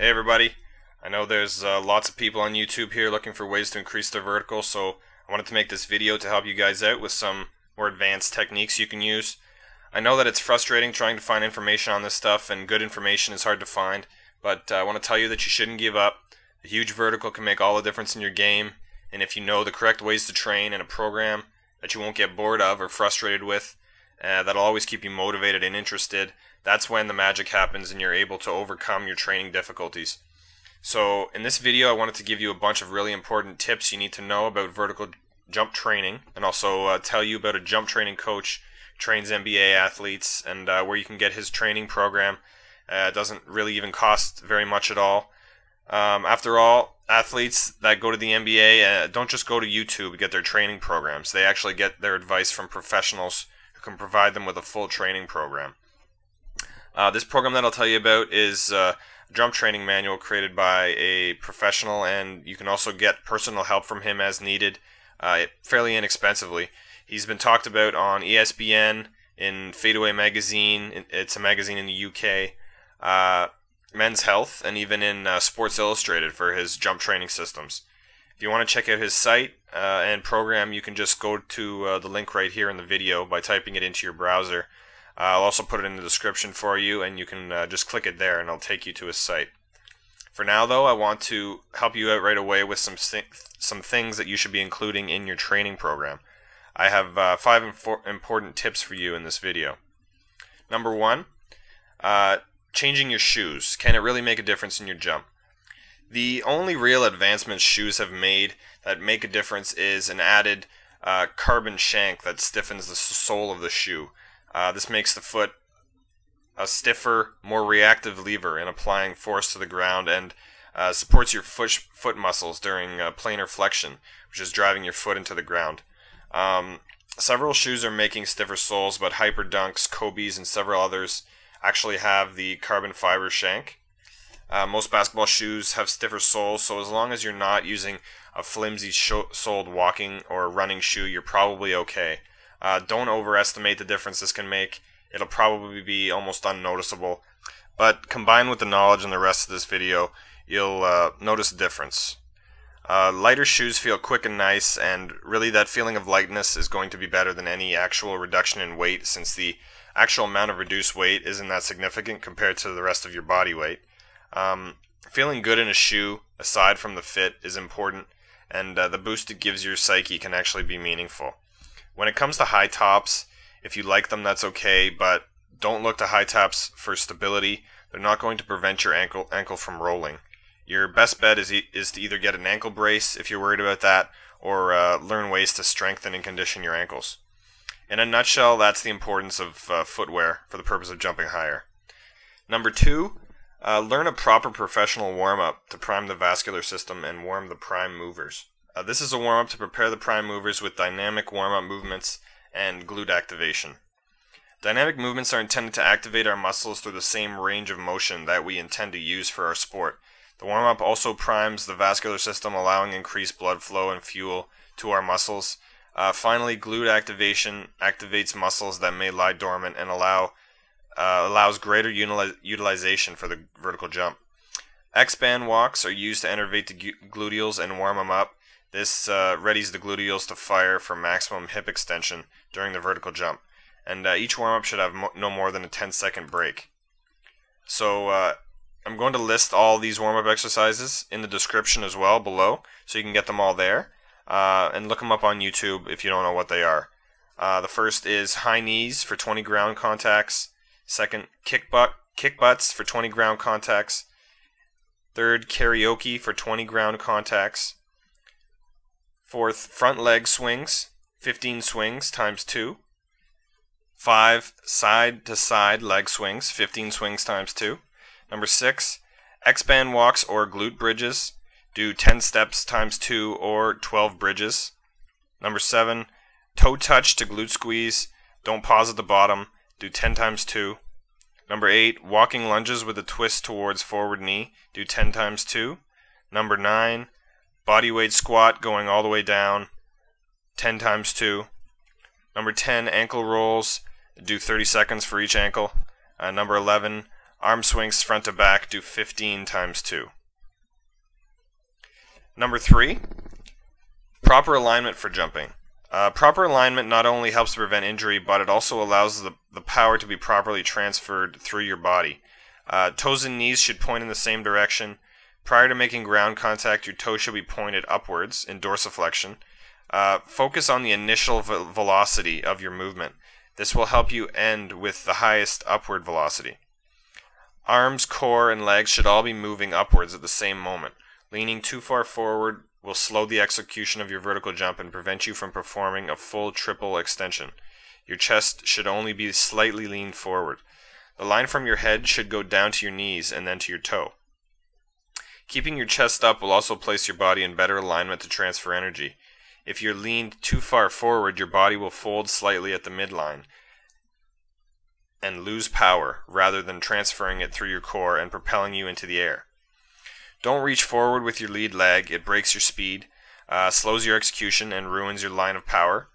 Hey everybody, I know there's lots of people on YouTube here looking for ways to increase their vertical, so I wanted to make this video to help you guys out with some more advanced techniques you can use. I know that it's frustrating trying to find information on this stuff, and good information is hard to find, but I want to tell you that you shouldn't give up. A huge vertical can make all the difference in your game, and if you know the correct ways to train in a program that you won't get bored of or frustrated with, that'll always keep you motivated and interested, that's when the magic happens and you're able to overcome your training difficulties. So in this video I wanted to give you a bunch of really important tips you need to know about vertical jump training, and also tell you about a jump training coach who trains NBA athletes, and where you can get his training program. It doesn't really even cost very much at all. After all, athletes that go to the NBA don't just go to YouTube to get their training programs. They actually get their advice from professionals who can provide them with a full training program. This program that I'll tell you about is a jump training manual created by a professional, and you can also get personal help from him as needed, fairly inexpensively. He's been talked about on ESPN, in Fadeaway magazine, it's a magazine in the UK, Men's Health, and even in Sports Illustrated for his jump training systems. If you want to check out his site and program, you can just go to the link right here in the video by typing it into your browser. I'll also put it in the description for you, and you can just click it there and it'll take you to his site. For now though, I want to help you out right away with some things that you should be including in your training program. I have 5 important tips for you in this video. Number 1, changing your shoes. Can it really make a difference in your jump? The only real advancements shoes have made that make a difference is an added carbon shank that stiffens the sole of the shoe. This makes the foot a stiffer, more reactive lever in applying force to the ground, and supports your foot muscles during planar flexion, which is driving your foot into the ground. Several shoes are making stiffer soles, but Hyperdunks, Kobe's, and several others actually have the carbon fiber shank. Most basketball shoes have stiffer soles, so as long as you're not using a flimsy soled walking or running shoe, you're probably okay. Don't overestimate the difference this can make. It'll probably be almost unnoticeable, but combined with the knowledge in the rest of this video, you'll notice a difference. Lighter shoes feel quick and nice, and really that feeling of lightness is going to be better than any actual reduction in weight, since the actual amount of reduced weight isn't that significant compared to the rest of your body weight. Feeling good in a shoe, aside from the fit, is important, and the boost it gives your psyche can actually be meaningful. When it comes to high tops, if you like them, that's okay, but don't look to high tops for stability. They're not going to prevent your ankle from rolling. Your best bet is to either get an ankle brace if you're worried about that, or learn ways to strengthen and condition your ankles. In a nutshell, that's the importance of footwear for the purpose of jumping higher. Number 2, learn a proper professional warm-up to prime the vascular system and warm the prime movers. This is a warm-up to prepare the prime movers with dynamic warm-up movements and glute activation. Dynamic movements are intended to activate our muscles through the same range of motion that we intend to use for our sport. The warm-up also primes the vascular system, allowing increased blood flow and fuel to our muscles. Finally, glute activation activates muscles that may lie dormant and allows greater utilization for the vertical jump. X-band walks are used to innervate the gluteals and warm them up. This readies the gluteals to fire for maximum hip extension during the vertical jump, and each warm-up should have no more than a 10-second break. So I'm going to list all these warm-up exercises in the description as well below, so you can get them all there, and look them up on YouTube if you don't know what they are. The first is high knees for 20 ground contacts. Second, kick butts for 20 ground contacts. Third, karaoke for 20 ground contacts. Fourth, front leg swings, 15 swings times 2. 5, side to side leg swings, 15 swings times 2. Number 6, X-band walks or glute bridges, do 10 steps times 2 or 12 bridges. Number 7, toe touch to glute squeeze, don't pause at the bottom, do 10 times 2. Number 8, walking lunges with a twist towards forward knee, do 10 times 2. Number 9, bodyweight squat going all the way down, 10 times 2. Number 10, ankle rolls, do 30 seconds for each ankle. Number 11, Arm swings front to back, do 15 times 2. Number 3, proper alignment for jumping. Proper alignment not only helps to prevent injury, but it also allows the power to be properly transferred through your body. Toes and knees should point in the same direction. Prior to making ground contact, your toes should be pointed upwards in dorsiflexion. Focus on the initial velocity of your movement. This will help you end with the highest upward velocity. Arms, core, and legs should all be moving upwards at the same moment. Leaning too far forward will slow the execution of your vertical jump and prevent you from performing a full triple extension. Your chest should only be slightly leaned forward. The line from your head should go down to your knees and then to your toe. Keeping your chest up will also place your body in better alignment to transfer energy. If you're leaned too far forward, your body will fold slightly at the midline and lose power rather than transferring it through your core and propelling you into the air. Don't reach forward with your lead leg. It breaks your speed, slows your execution, and ruins your line of power.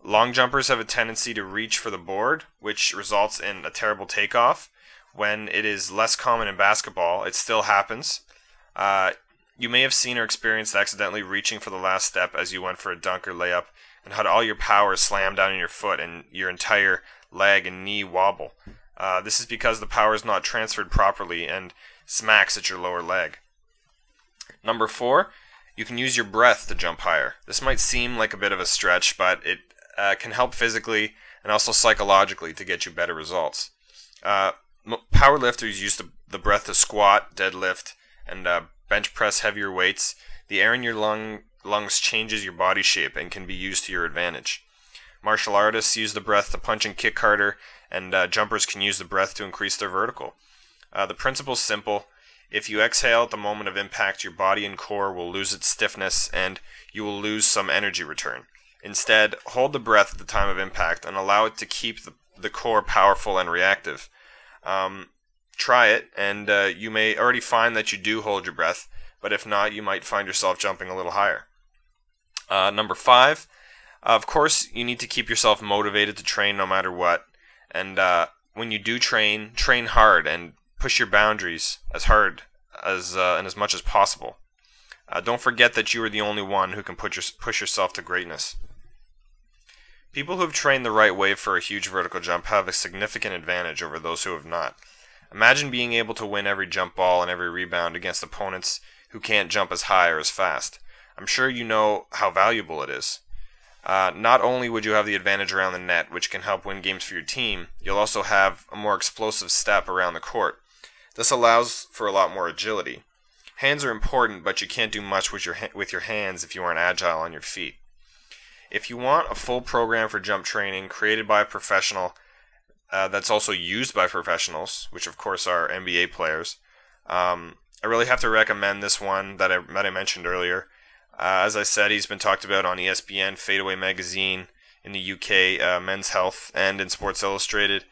Long jumpers have a tendency to reach for the board, which results in a terrible takeoff. When it is less common in basketball, it still happens. You may have seen or experienced accidentally reaching for the last step as you went for a dunk or layup and had all your power slammed down on your foot and your entire leg and knee wobble. This is because the power is not transferred properly and smacks at your lower leg. Number 4, you can use your breath to jump higher. This might seem like a bit of a stretch, but it can help physically and also psychologically to get you better results. Powerlifters use the breath to squat, deadlift, and bench press heavier weights. The air in your lungs changes your body shape and can be used to your advantage. Martial artists use the breath to punch and kick harder, and jumpers can use the breath to increase their vertical. The principle is simple. If you exhale at the moment of impact, your body and core will lose its stiffness and you will lose some energy return. Instead, hold the breath at the time of impact and allow it to keep the core powerful and reactive. Try it, and you may already find that you do hold your breath, but if not, you might find yourself jumping a little higher. Number 5, of course, you need to keep yourself motivated to train no matter what. And when you do train hard and push your boundaries as hard as and as much as possible. Don't forget that you are the only one who can push yourself to greatness. People who have trained the right way for a huge vertical jump have a significant advantage over those who have not. Imagine being able to win every jump ball and every rebound against opponents who can't jump as high or as fast. I'm sure you know how valuable it is. Not only would you have the advantage around the net, which can help win games for your team, you'll also have a more explosive step around the court. This allows for a lot more agility. Hands are important, but you can't do much with your hands if you aren't agile on your feet. If you want a full program for jump training created by a professional that's also used by professionals, which of course are NBA players, I really have to recommend this one that I mentioned earlier. As I said, he's been talked about on ESPN, Fadeaway Magazine in the UK, Men's Health, and in Sports Illustrated.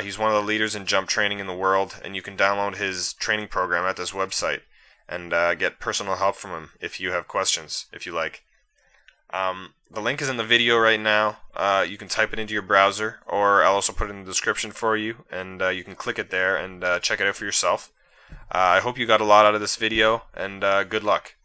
He's one of the leaders in jump training in the world, and you can download his training program at this website and get personal help from him if you have questions, if you like. The link is in the video right now. You can type it into your browser, or I'll also put it in the description for you, and you can click it there and check it out for yourself. I hope you got a lot out of this video, and good luck.